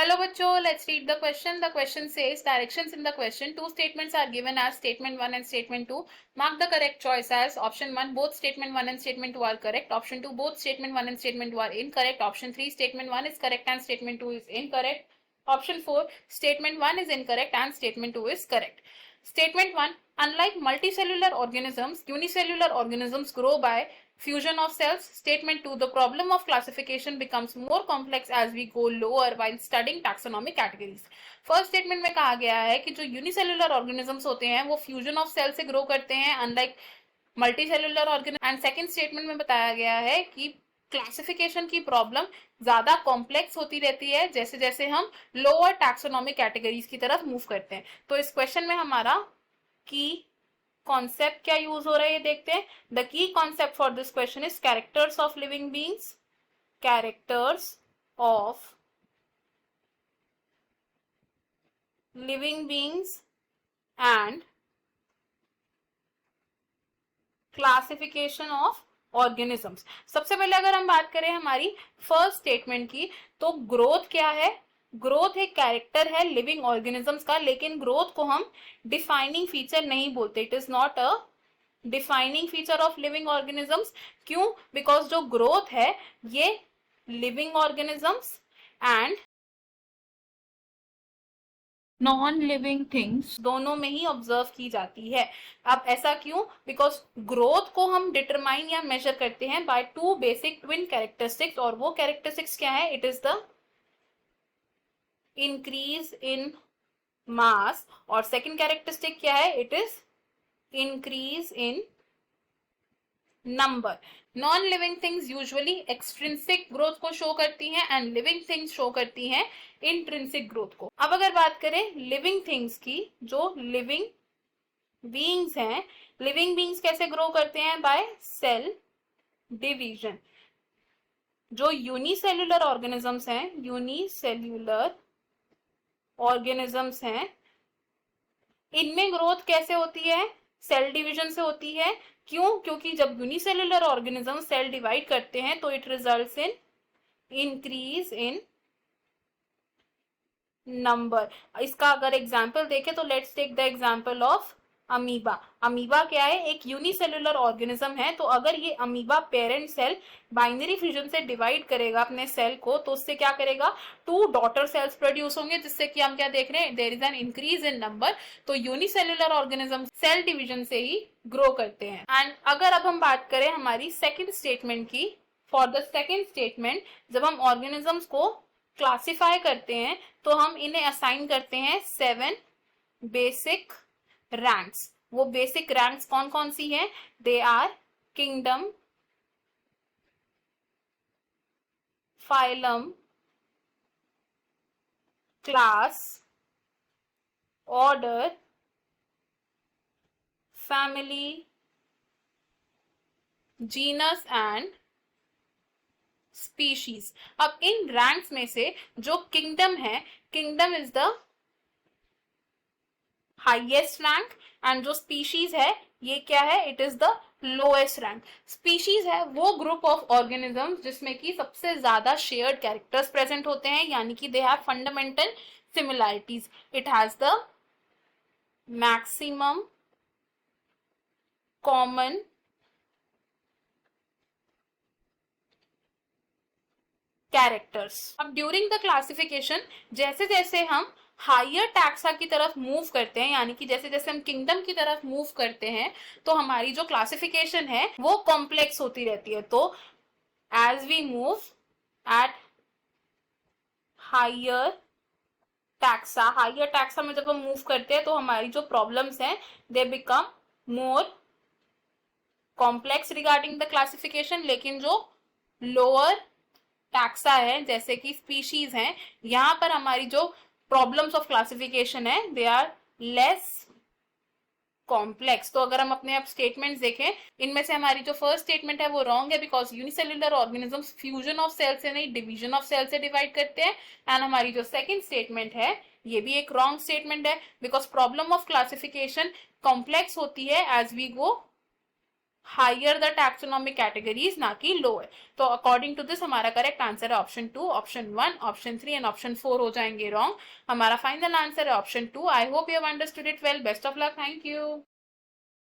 Hello bachcho, let's read the question. The question says directions in the question. Two statements are given as statement 1 and statement 2. Mark the correct choice as option 1, both statement 1 and statement 2 are correct. Option 2, both statement 1 and statement 2 are incorrect. Option 3, statement 1 is correct and statement 2 is incorrect. Option 4, statement 1 is incorrect and statement 2 is correct. Statement 1, unlike multicellular organisms, unicellular organisms grow by fusion of cells. Statement 2, the problem of classification becomes more complex as we go lower while studying taxonomic categories. First statement में कहा गया है कि जो unicellular organisms होते हैं वो fusion of cell से ग्रो करते हैं unlike multicellular organism. And second statement में बताया गया है कि क्लासिफिकेशन की प्रॉब्लम ज्यादा कॉम्प्लेक्स होती रहती है जैसे जैसे हम लोअर टैक्सोनॉमिक कैटेगरीज की तरफ मूव करते हैं। तो इस क्वेश्चन में हमारा की कॉन्सेप्ट क्या यूज हो रहा है ये देखते हैं। The key concept for this question is characters of living beings, characters of living beings and classification of organisms. सबसे पहले अगर हम बात करें हमारी फर्स्ट स्टेटमेंट की तो ग्रोथ क्या है। ग्रोथ एक कैरेक्टर है लिविंग ऑर्गेनिजम्स का, लेकिन ग्रोथ को हम डिफाइनिंग फीचर नहीं बोलते। It is not a defining feature of living organisms. क्यों? बिकॉज जो ग्रोथ है ये living organisms and non living things दोनों में ही ऑब्जर्व की जाती है। अब ऐसा क्यों? बिकॉज ग्रोथ को हम डिटरमाइन या मेजर करते हैं by two basic twin characteristics, और वो कैरेक्टरिस्टिक्स क्या है? It is the increase in mass, और सेकेंड कैरेक्टरिस्टिक क्या है? It is increase in number. Non living things usually extrinsic growth को शो करती हैं एंड लिविंग थिंग्स शो करती हैं इंट्रिंसिक ग्रोथ को। अब अगर बात करें लिविंग थिंग्स की, जो लिविंग बीइंग्स हैं, लिविंग बीइंग्स कैसे ग्रो करते हैं? By cell division. जो यूनिसेल्युलर ऑर्गेनिजम्स हैं, यूनिसेल्युलर ऑर्गेनिजम्स हैं, इनमें ग्रोथ कैसे होती है? सेल डिवीजन से होती है। क्यों? क्योंकि जब यूनिसेल्युलर ऑर्गेनिज्म सेल डिवाइड करते हैं तो it results in increase in number. इसका अगर एग्जांपल देखें तो let's take the example of amoeba. Amoeba क्या है? एक यूनिसेल्युलर ऑर्गेनिज्म है। तो अगर ये amoeba parent cell binary fusion से डिवाइड करेगा अपने सेल को तो उससे क्या करेगा? टू डॉटर सेल्स प्रोड्यूस होंगे, जिससे कि हम क्या देख रहे हैं? There is an increase in number. तो यूनिसेल्युलर ऑर्गेनिज्म सेल डिवीजन से ही ग्रो करते हैं। एंड अगर अब हम बात करें हमारी सेकेंड स्टेटमेंट की, फॉर द सेकेंड स्टेटमेंट जब हम ऑर्गेनिजम्स को क्लासिफाई करते हैं तो हम इन्हें असाइन करते हैं 7 बेसिक रैंक्स। वो बेसिक रैंक्स कौन कौन सी हैं? They are kingdom, phylum, class, order, family, genus and species. अब इन रैंक्स में से जो किंगडम है, kingdom is the highest rank, and जो स्पीशीज है ये क्या है? It is the lowest rank. Species है वो ग्रुप ऑफ ऑर्गेनिजम्स जिसमें कि सबसे ज्यादा शेयर्ड कैरेक्टर्स प्रेजेंट होते हैं, यानी कि they have fundamental similarities. It has the maximum common characters. अब ड्यूरिंग द क्लासिफिकेशन जैसे जैसे हम हायर टैक्सा की तरफ मूव करते हैं, यानी कि जैसे जैसे हम किंगडम की तरफ मूव करते हैं तो हमारी जो क्लासिफिकेशन है वो कॉम्प्लेक्स होती रहती है। तो as we move at higher taxa में जब हम मूव करते हैं तो हमारी जो प्रॉब्लम्स हैं they become more complex regarding the classification. लेकिन जो लोअर टैक्सा है जैसे कि स्पीशीज हैं, यहां पर हमारी जो प्रॉब्लम्स ऑफ क्लासिफिकेशन है दे आर लेस कॉम्प्लेक्स। तो अगर हम अपने अब स्टेटमेंट्स देखें, इनमें से हमारी जो फर्स्ट स्टेटमेंट है वो रॉन्ग है because unicellular organisms fusion of cell से नहीं डिवीजन ऑफ सेल से डिवाइड करते हैं। एंड हमारी जो सेकंड स्टेटमेंट है ये भी एक रॉन्ग स्टेटमेंट है because problem of classification complex होती है as we go higher the taxonomic categories, ना कि लोअर। तो अकॉर्डिंग टू दिस हमारा करेक्ट आंसर है option 2, option 1, option 3 and option 4 हो जाएंगे रॉन्ग। हमारा फाइनल आंसर है option 2। I hope you have understood it well. Best of luck. Thank you.